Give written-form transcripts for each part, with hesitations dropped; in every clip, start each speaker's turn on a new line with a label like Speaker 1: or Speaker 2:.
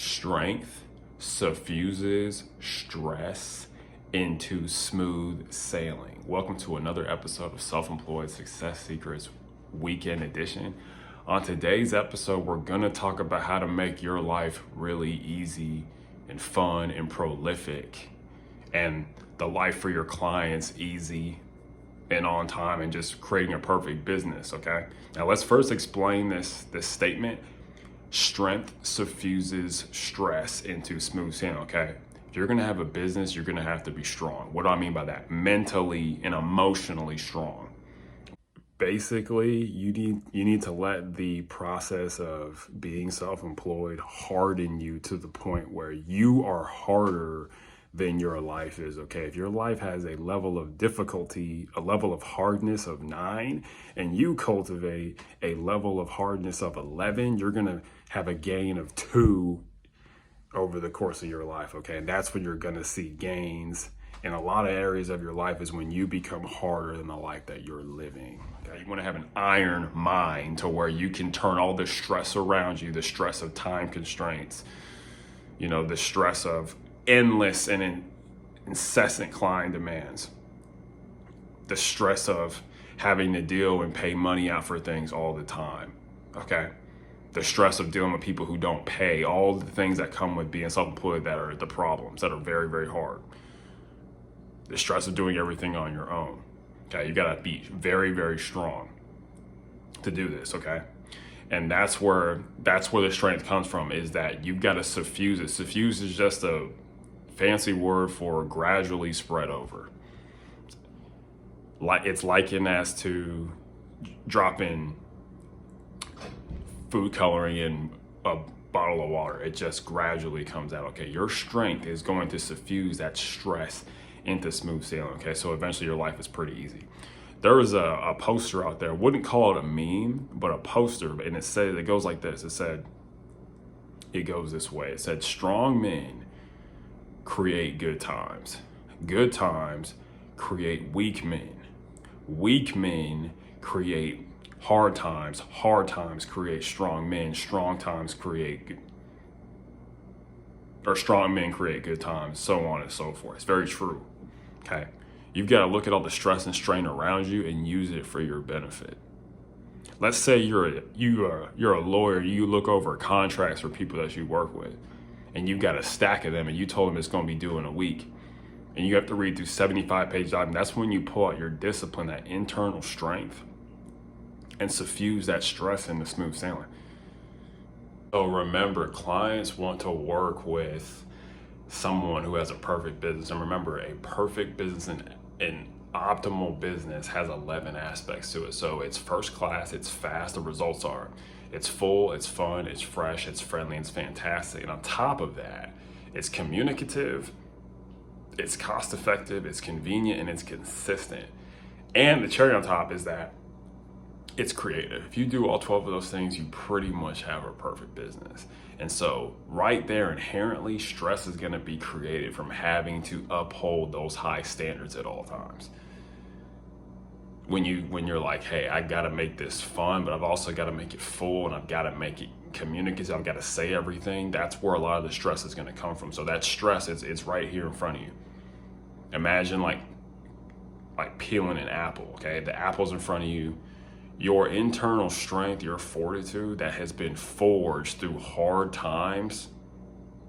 Speaker 1: Strength suffuses stress into smooth sailing. Welcome to another episode of Self-Employed Success Secrets Weekend Edition. On today's episode, we're going to talk about how to make your life really easy and fun and prolific, and the life for your clients easy and on time, and just creating a perfect business. Okay, now let's first explain this statement. Strength suffuses stress into smooth sailing. Okay, if you're gonna have a business, you're gonna have to be strong. What do I mean by that? Mentally and emotionally strong. Basically, you need to let the process of being self-employed harden you to the point where you are harder than your life is. Okay, if your life has a level of difficulty, a level of hardness of 9, and you cultivate a level of hardness of 11, you're gonna have a gain of 2 over the course of your life. Okay, and that's when you're gonna see gains in a lot of areas of your life, is when you become harder than the life that you're living. Okay? You want to have an iron mind to where you can turn all the stress around you, the stress of time constraints, the stress of endless and incessant client demands, the stress of having to deal and pay money out for things all the time. Okay, the stress of dealing with people who don't pay, all the things that come with being self-employed that are the problems that are very, very hard. The stress of doing everything on your own. Okay, you gotta be very, very strong to do this. Okay, and that's where the strength comes from, is that you've got to suffuse it. Suffuse is just a fancy word for gradually spread over. Like, it's likened as to dropping food coloring in a bottle of water. It just gradually comes out. Okay, your strength is going to suffuse that stress into smooth sailing. Okay, so eventually your life is pretty easy. There was a poster out there, wouldn't call it a meme, but a poster, and it goes like this. It goes this way. It said, strong men create good times. Good times create weak men. Weak men create hard times. Hard times create strong men. Strong men create good times, so on and so forth. It's very true. Okay, you've got to look at all the stress and strain around you and use it for your benefit. Let's say you're a lawyer. You look over contracts for people that you work with, and you've got a stack of them, and you told them it's going to be due in a week, and you have to read through 75-page documents. That's when you pull out your discipline, that internal strength, and suffuse that stress into smooth sailing. So remember, clients want to work with someone who has a perfect business. And remember, a perfect business and an optimal business has 11 aspects to it. So it's first class, it's fast, the results are, it's full, it's fun, it's fresh, it's friendly, it's fantastic. And on top of that, it's communicative, it's cost effective, it's convenient, and it's consistent. And the cherry on top is that it's creative. If you do all 12 of those things, you pretty much have a perfect business. And so right there, inherently, stress is going to be created from having to uphold those high standards at all times. When you're like, hey, I got to make this fun, but I've also got to make it full, and I've got to make it communicative. I've got to say everything. That's where a lot of the stress is going to come from. So that stress it's right here in front of you. Imagine like peeling an apple. Okay, the apple's in front of you. Your internal strength, your fortitude that has been forged through hard times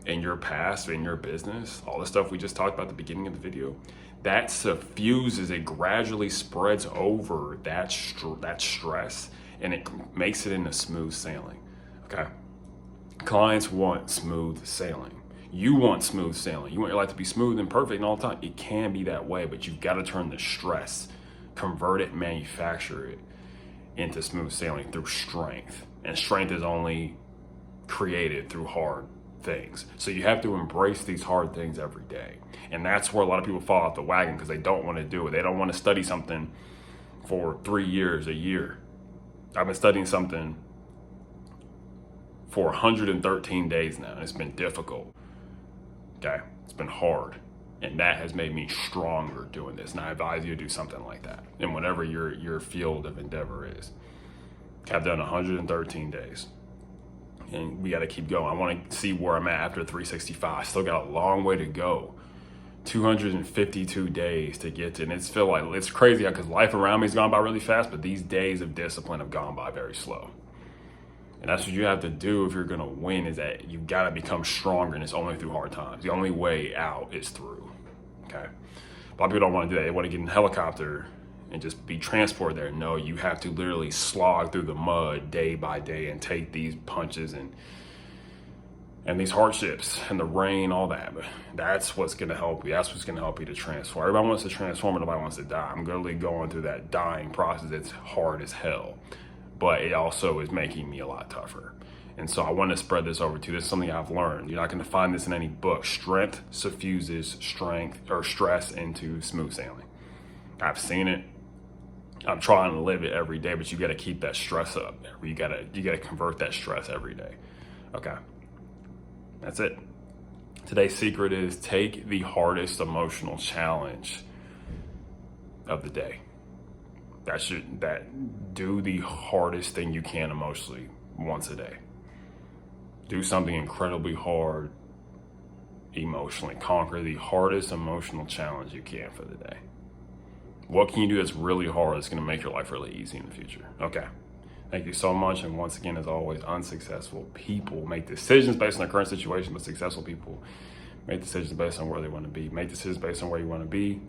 Speaker 1: in your past, in your business, all the stuff we just talked about at the beginning of the video, that suffuses, it gradually spreads over that stress, and it makes it into smooth sailing. Okay, clients want smooth sailing. You want smooth sailing. You want your life to be smooth and perfect and all the time. It can be that way, but you've got to turn the stress, convert it, manufacture it into smooth sailing through strength. And strength is only created through hard things. So you have to embrace these hard things every day. And that's where a lot of people fall off the wagon, because they don't want to do it. They don't want to study something for 3 years, a year. I've been studying something for 113 days now, and it's been difficult. Okay, it's been hard. And that has made me stronger doing this. And I advise you to do something like that in whatever your field of endeavor is. I've done 113 days. and we got to keep going. I want to see where I'm at after 365. Still got a long way to go. 252 days to get to, and it's feel like it's crazy because life around me has gone by really fast, but these days of discipline have gone by very slow. And that's what you have to do if you're gonna win, is that you gotta become stronger, and it's only through hard times. The only way out is through. Okay. A lot of people don't want to do that. They want to get in a helicopter and just be transported there. No, you have to literally slog through the mud day by day and take these punches and these hardships and the rain, all that. But that's what's going to help you. That's what's going to help you to transform. Everybody wants to transform, and nobody wants to die. I'm literally going through that dying process. It's hard as hell, but it also is making me a lot tougher. And so I want to spread this over to you. This is something I've learned. You're not going to find this in any book. Strength suffuses stress into smooth sailing. I've seen it. I'm trying to live it every day, but you got to keep that stress up. You got to convert that stress every day. Okay. That's it. Today's secret is take the hardest emotional challenge of the day. Do the hardest thing you can emotionally once a day. Do something incredibly hard emotionally. Conquer the hardest emotional challenge you can for the day. What can you do that's really hard that's going to make your life really easy in the future? Okay. Thank you so much. And once again, as always, unsuccessful people make decisions based on their current situation, but successful people make decisions based on where they want to be. Make decisions based on where you want to be.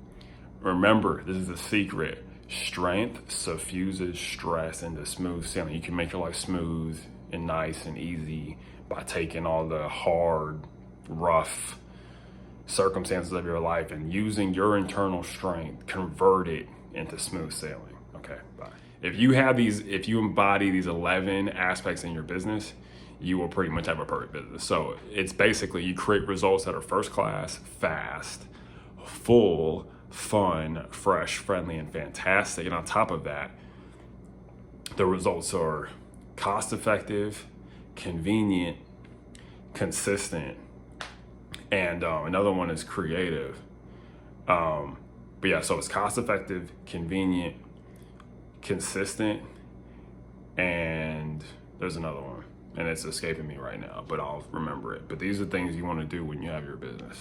Speaker 1: Remember, this is the secret. Strength suffuses stress into smooth sailing. You can make your life smooth and nice and easy by taking all the hard, rough circumstances of your life and using your internal strength, convert it into smooth sailing. Okay, bye. If you embody these 11 aspects in your business, you will pretty much have a perfect business. So it's basically you create results that are first class, fast, full, fun, fresh, friendly, and fantastic. And on top of that, the results are cost effective, convenient, consistent, and another one is creative. But yeah, so it's cost effective, convenient, consistent, and there's another one, and it's escaping me right now, but I'll remember it. But these are things you want to do when you have your business.